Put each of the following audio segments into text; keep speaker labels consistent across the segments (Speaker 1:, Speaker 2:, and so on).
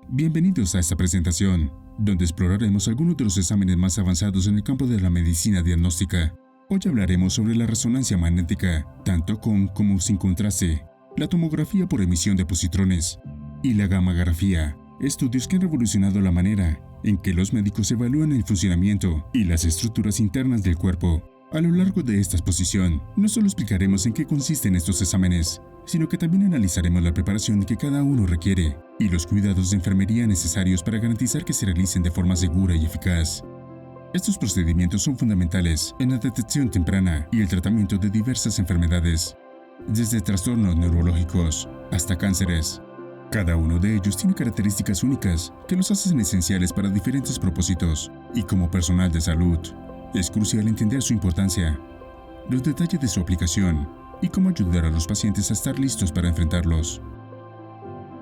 Speaker 1: Bienvenidos a esta presentación, donde exploraremos algunos de los exámenes más avanzados en el campo de la medicina diagnóstica. Hoy hablaremos sobre la resonancia magnética, tanto con como sin contraste, la tomografía por emisión de positrones y la gammagrafía, estudios que han revolucionado la manera en que los médicos evalúan el funcionamiento y las estructuras internas del cuerpo. A lo largo de esta exposición, no solo explicaremos en qué consisten estos exámenes, sino que también analizaremos la preparación que cada uno requiere y los cuidados de enfermería necesarios para garantizar que se realicen de forma segura y eficaz. Estos procedimientos son fundamentales en la detección temprana y el tratamiento de diversas enfermedades, desde trastornos neurológicos hasta cánceres. Cada uno de ellos tiene características únicas que los hacen esenciales para diferentes propósitos, y como personal de salud, es crucial entender su importancia, los detalles de su aplicación y cómo ayudar a los pacientes a estar listos para enfrentarlos.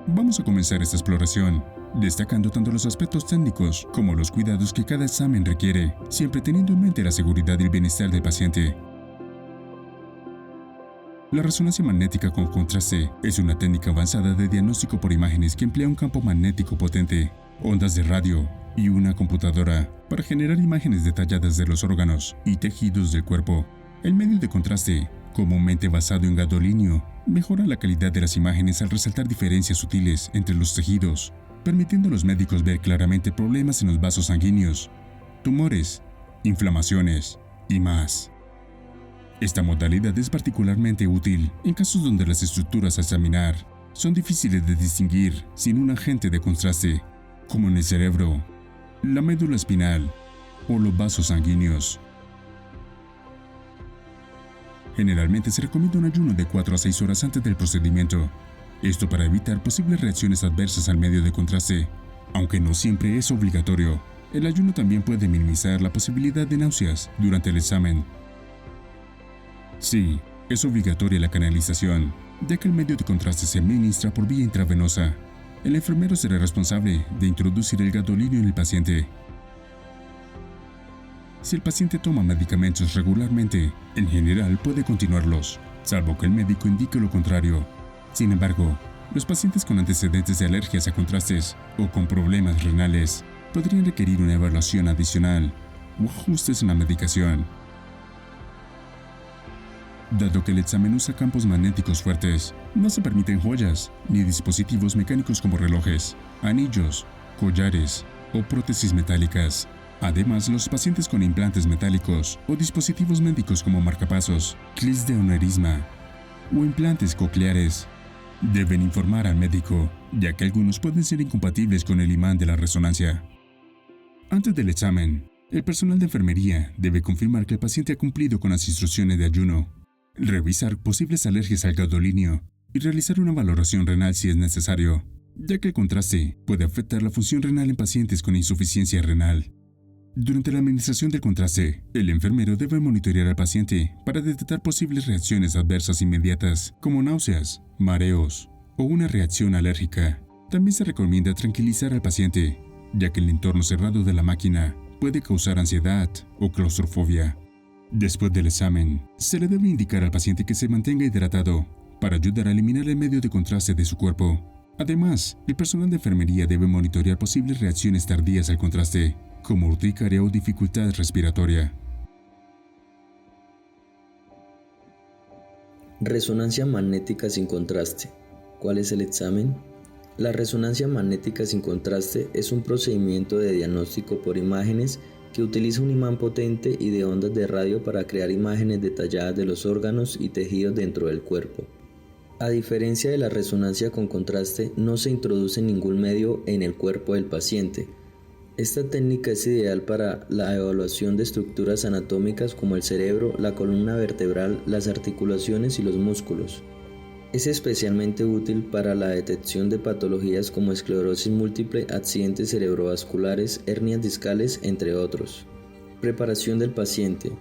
Speaker 1: Vamos a comenzar esta exploración, destacando tanto los aspectos técnicos como los cuidados que cada examen requiere, siempre teniendo en mente la seguridad y el bienestar del paciente. La resonancia magnética con contraste es una técnica avanzada de diagnóstico por imágenes que emplea un campo magnético potente, ondas de radio y una computadora para generar imágenes detalladas de los órganos y tejidos del cuerpo. El medio de contraste, comúnmente basado en gadolínio, mejora la calidad de las imágenes al resaltar diferencias sutiles entre los tejidos, permitiendo a los médicos ver claramente problemas en los vasos sanguíneos, tumores, inflamaciones y más. Esta modalidad es particularmente útil en casos donde las estructuras a examinar son difíciles de distinguir sin un agente de contraste, como en el cerebro, la médula espinal o los vasos sanguíneos. Generalmente se recomienda un ayuno de 4 a 6 horas antes del procedimiento, esto para evitar posibles reacciones adversas al medio de contraste. Aunque no siempre es obligatorio, el ayuno también puede minimizar la posibilidad de náuseas durante el examen. Sí, es obligatoria la canalización, ya que el medio de contraste se administra por vía intravenosa. El enfermero será responsable de introducir el gadolínio en el paciente. Si el paciente toma medicamentos regularmente, en general puede continuarlos, salvo que el médico indique lo contrario. Sin embargo, los pacientes con antecedentes de alergias a contrastes o con problemas renales podrían requerir una evaluación adicional o ajustes en la medicación. Dado que el examen usa campos magnéticos fuertes, no se permiten joyas ni dispositivos mecánicos como relojes, anillos, collares o prótesis metálicas. Además, los pacientes con implantes metálicos o dispositivos médicos como marcapasos, clips de aneurisma o implantes cocleares deben informar al médico, ya que algunos pueden ser incompatibles con el imán de la resonancia. Antes del examen, el personal de enfermería debe confirmar que el paciente ha cumplido con las instrucciones de ayuno, revisar posibles alergias al gadolínio y realizar una valoración renal si es necesario, ya que el contraste puede afectar la función renal en pacientes con insuficiencia renal. Durante la administración del contraste, el enfermero debe monitorear al paciente para detectar posibles reacciones adversas inmediatas, como náuseas, mareos o una reacción alérgica. También se recomienda tranquilizar al paciente, ya que el entorno cerrado de la máquina puede causar ansiedad o claustrofobia. Después del examen, se le debe indicar al paciente que se mantenga hidratado para ayudar a eliminar el medio de contraste de su cuerpo. Además, el personal de enfermería debe monitorear posibles reacciones tardías al contraste, como urticaria o dificultad respiratoria.
Speaker 2: Resonancia magnética sin contraste. ¿Cuál es el examen? La resonancia magnética sin contraste es un procedimiento de diagnóstico por imágenes que utiliza un imán potente y de ondas de radio para crear imágenes detalladas de los órganos y tejidos dentro del cuerpo. A diferencia de la resonancia con contraste, no se introduce ningún medio en el cuerpo del paciente. Esta técnica es ideal para la evaluación de estructuras anatómicas como el cerebro, la columna vertebral, las articulaciones y los músculos. Es especialmente útil para la detección de patologías como esclerosis múltiple, accidentes cerebrovasculares, hernias discales, entre otros. Preparación del paciente.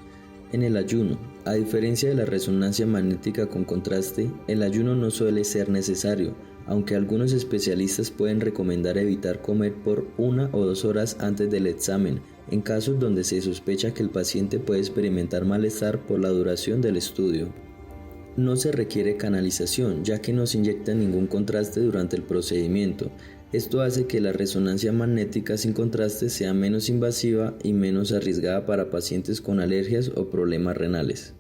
Speaker 2: En el ayuno, a diferencia de la resonancia magnética con contraste, el ayuno no suele ser necesario, aunque algunos especialistas pueden recomendar evitar comer por 1 o 2 horas antes del examen, en casos donde se sospecha que el paciente puede experimentar malestar por la duración del estudio. No se requiere canalización, ya que no se inyecta ningún contraste durante el procedimiento. Esto hace que la resonancia magnética sin contraste sea menos invasiva y menos arriesgada para pacientes con alergias o problemas renales.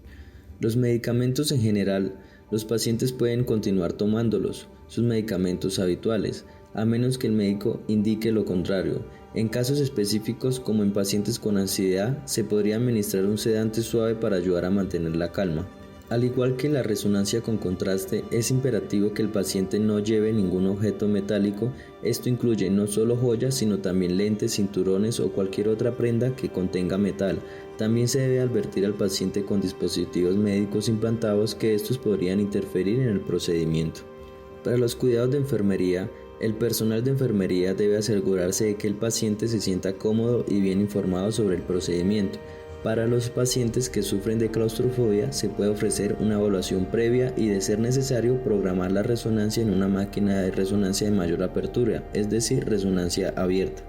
Speaker 2: Los medicamentos en general, los pacientes pueden continuar tomándolos, sus medicamentos habituales, a menos que el médico indique lo contrario. En casos específicos, como en pacientes con ansiedad, se podría administrar un sedante suave para ayudar a mantener la calma. Al igual que en la resonancia con contraste, es imperativo que el paciente no lleve ningún objeto metálico. Esto incluye no solo joyas, sino también lentes, cinturones o cualquier otra prenda que contenga metal. También se debe advertir al paciente con dispositivos médicos implantados que estos podrían interferir en el procedimiento. Para los cuidados de enfermería, el personal de enfermería debe asegurarse de que el paciente se sienta cómodo y bien informado sobre el procedimiento. Para los pacientes que sufren de claustrofobia, se puede ofrecer una evaluación previa y, de ser necesario, programar la resonancia en una máquina de resonancia de mayor apertura, es decir, resonancia abierta.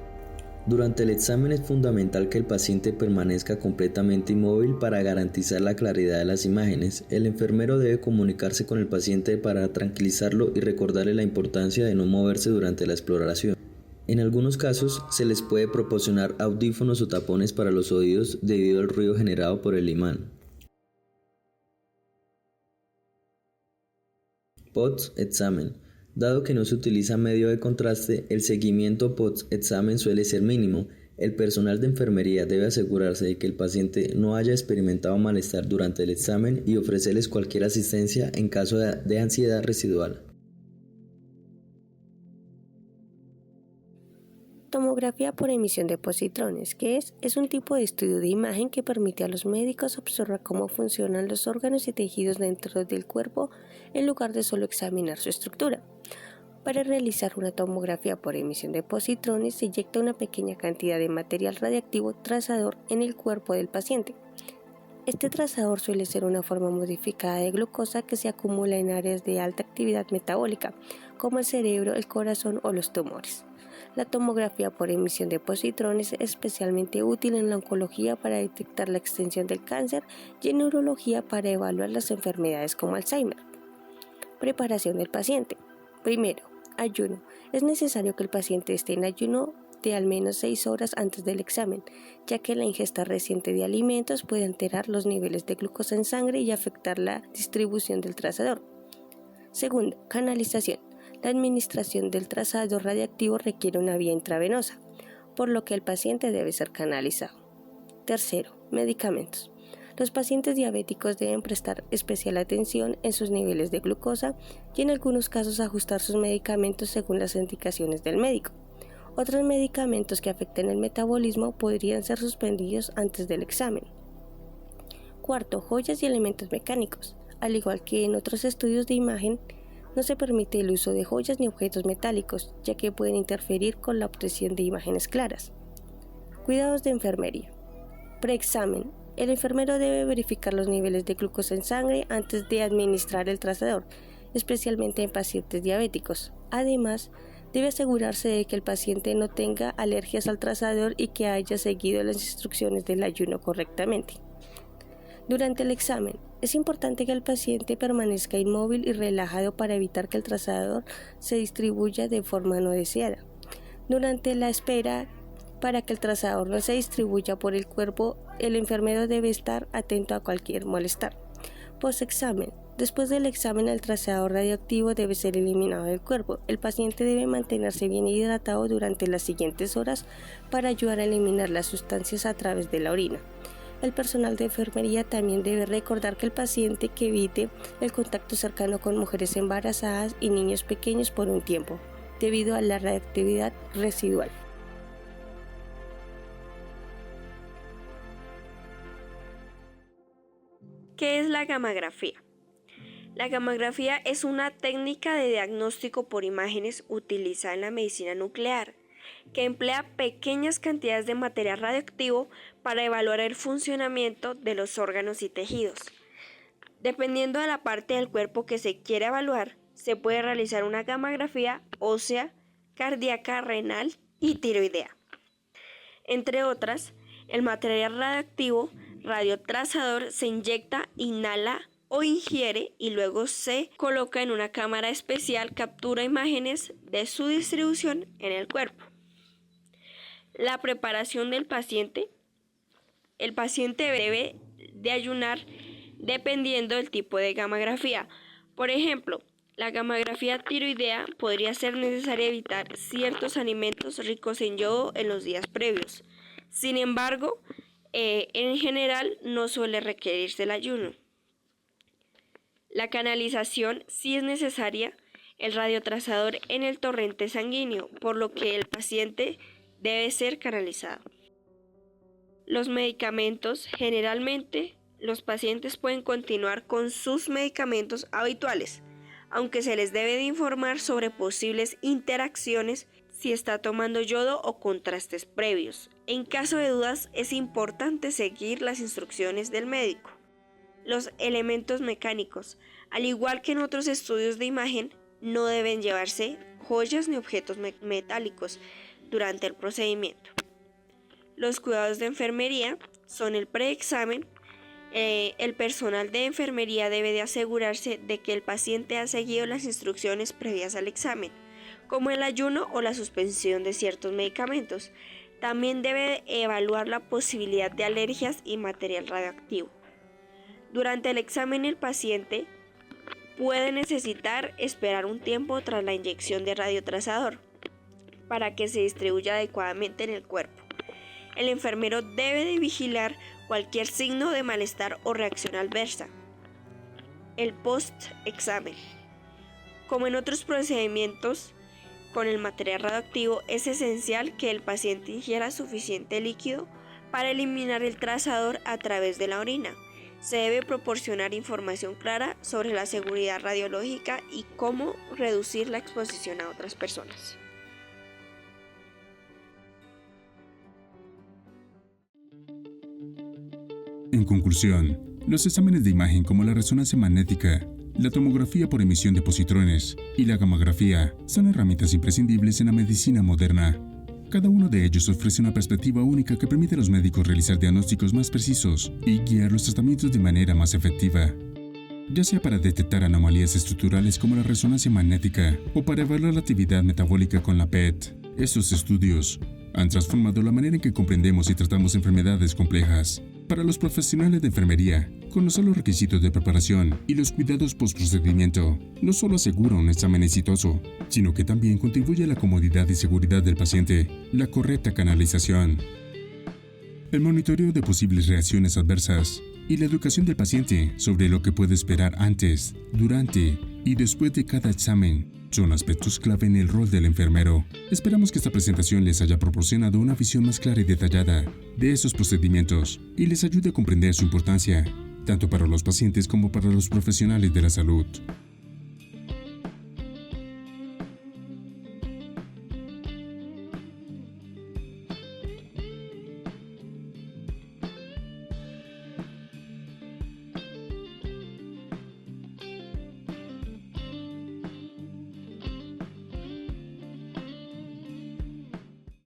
Speaker 2: Durante el examen es fundamental que el paciente permanezca completamente inmóvil para garantizar la claridad de las imágenes. El enfermero debe comunicarse con el paciente para tranquilizarlo y recordarle la importancia de no moverse durante la exploración. En algunos casos, se les puede proporcionar audífonos o tapones para los oídos debido al ruido generado por el imán. Post-examen. Dado que no se utiliza medio de contraste, el seguimiento post-examen suele ser mínimo. El personal de enfermería debe asegurarse de que el paciente no haya experimentado malestar durante el examen y ofrecerles cualquier asistencia en caso de ansiedad residual.
Speaker 3: Tomografía por emisión de positrones, que es un tipo de estudio de imagen que permite a los médicos observar cómo funcionan los órganos y tejidos dentro del cuerpo en lugar de solo examinar su estructura. Para realizar una tomografía por emisión de positrones se inyecta una pequeña cantidad de material radiactivo trazador en el cuerpo del paciente. Este trazador suele ser una forma modificada de glucosa que se acumula en áreas de alta actividad metabólica, como el cerebro, el corazón o los tumores. La tomografía por emisión de positrones es especialmente útil en la oncología para detectar la extensión del cáncer y en neurología para evaluar las enfermedades como Alzheimer. Preparación del paciente. Primero, ayuno. Es necesario que el paciente esté en ayuno de al menos 6 horas antes del examen, ya que la ingesta reciente de alimentos puede alterar los niveles de glucosa en sangre y afectar la distribución del trazador. Segundo, canalización. La administración del trazador radiactivo requiere una vía intravenosa, por lo que el paciente debe ser canalizado. Tercero, medicamentos. Los pacientes diabéticos deben prestar especial atención en sus niveles de glucosa y en algunos casos ajustar sus medicamentos según las indicaciones del médico. Otros medicamentos que afecten el metabolismo podrían ser suspendidos antes del examen. Cuarto, joyas y elementos mecánicos. Al igual que en otros estudios de imagen, no se permite el uso de joyas ni objetos metálicos, ya que pueden interferir con la obtención de imágenes claras. Cuidados de enfermería. Preexamen. El enfermero debe verificar los niveles de glucosa en sangre antes de administrar el trazador, especialmente en pacientes diabéticos. Además, debe asegurarse de que el paciente no tenga alergias al trazador y que haya seguido las instrucciones del ayuno correctamente. Durante el examen, es importante que el paciente permanezca inmóvil y relajado para evitar que el trazador se distribuya de forma no deseada. Durante la espera, para que el trazador no se distribuya por el cuerpo, el enfermero debe estar atento a cualquier malestar. Post-examen. Después del examen, el trazador radioactivo debe ser eliminado del cuerpo. El paciente debe mantenerse bien hidratado durante las siguientes horas para ayudar a eliminar las sustancias a través de la orina. El personal de enfermería también debe recordar que el paciente que evite el contacto cercano con mujeres embarazadas y niños pequeños por un tiempo, debido a la radiactividad residual.
Speaker 4: ¿Qué es la gammagrafía? La gammagrafía es una técnica de diagnóstico por imágenes utilizada en la medicina nuclear, que emplea pequeñas cantidades de material radioactivo para evaluar el funcionamiento de los órganos y tejidos. Dependiendo de la parte del cuerpo que se quiere evaluar, se puede realizar una gammagrafía ósea, cardíaca, renal y tiroidea. Entre otras, el material radioactivo radiotrazador se inyecta, inhala o ingiere y luego se coloca en una cámara especial, captura imágenes de su distribución en el cuerpo. La preparación del paciente. El paciente debe de ayunar dependiendo del tipo de gamografía. Por ejemplo, la gamografía tiroidea podría ser necesario evitar ciertos alimentos ricos en yodo en los días previos. Sin embargo, en general no suele requerirse el ayuno. La canalización sí es necesaria, el radiotrazador en el torrente sanguíneo, por lo que el paciente debe ser canalizado. Los medicamentos. Generalmente, los pacientes pueden continuar con sus medicamentos habituales, aunque se les debe de informar sobre posibles interacciones si está tomando yodo o contrastes previos. En caso de dudas, es importante seguir las instrucciones del médico. Los elementos mecánicos. Al igual que en otros estudios de imagen, no deben llevarse joyas ni objetos metálicos durante el procedimiento. Los cuidados de enfermería son el preexamen. El personal de enfermería debe de asegurarse de que el paciente ha seguido las instrucciones previas al examen, como el ayuno o la suspensión de ciertos medicamentos. También debe evaluar la posibilidad de alergias y material radioactivo. Durante el examen, el paciente puede necesitar esperar un tiempo tras la inyección de radiotrazador para que se distribuya adecuadamente en el cuerpo. El enfermero debe de vigilar cualquier signo de malestar o reacción adversa. El post-examen. Como en otros procedimientos con el material radioactivo, es esencial que el paciente ingiera suficiente líquido para eliminar el trazador a través de la orina. Se debe proporcionar información clara sobre la seguridad radiológica y cómo reducir la exposición a otras personas.
Speaker 1: En conclusión, los exámenes de imagen como la resonancia magnética, la tomografía por emisión de positrones y la gamografía son herramientas imprescindibles en la medicina moderna. Cada uno de ellos ofrece una perspectiva única que permite a los médicos realizar diagnósticos más precisos y guiar los tratamientos de manera más efectiva, ya sea para detectar anomalías estructurales como la resonancia magnética o para evaluar la actividad metabólica con la PET. Estos estudios han transformado la manera en que comprendemos y tratamos enfermedades complejas. Para los profesionales de enfermería, conocer los requisitos de preparación y los cuidados post-procedimiento no solo asegura un examen exitoso, sino que también contribuye a la comodidad y seguridad del paciente, la correcta canalización, el monitoreo de posibles reacciones adversas y la educación del paciente sobre lo que puede esperar antes, durante y después de cada examen son aspectos clave en el rol del enfermero. Esperamos que esta presentación les haya proporcionado una visión más clara y detallada de estos procedimientos y les ayude a comprender su importancia, tanto para los pacientes como para los profesionales de la salud.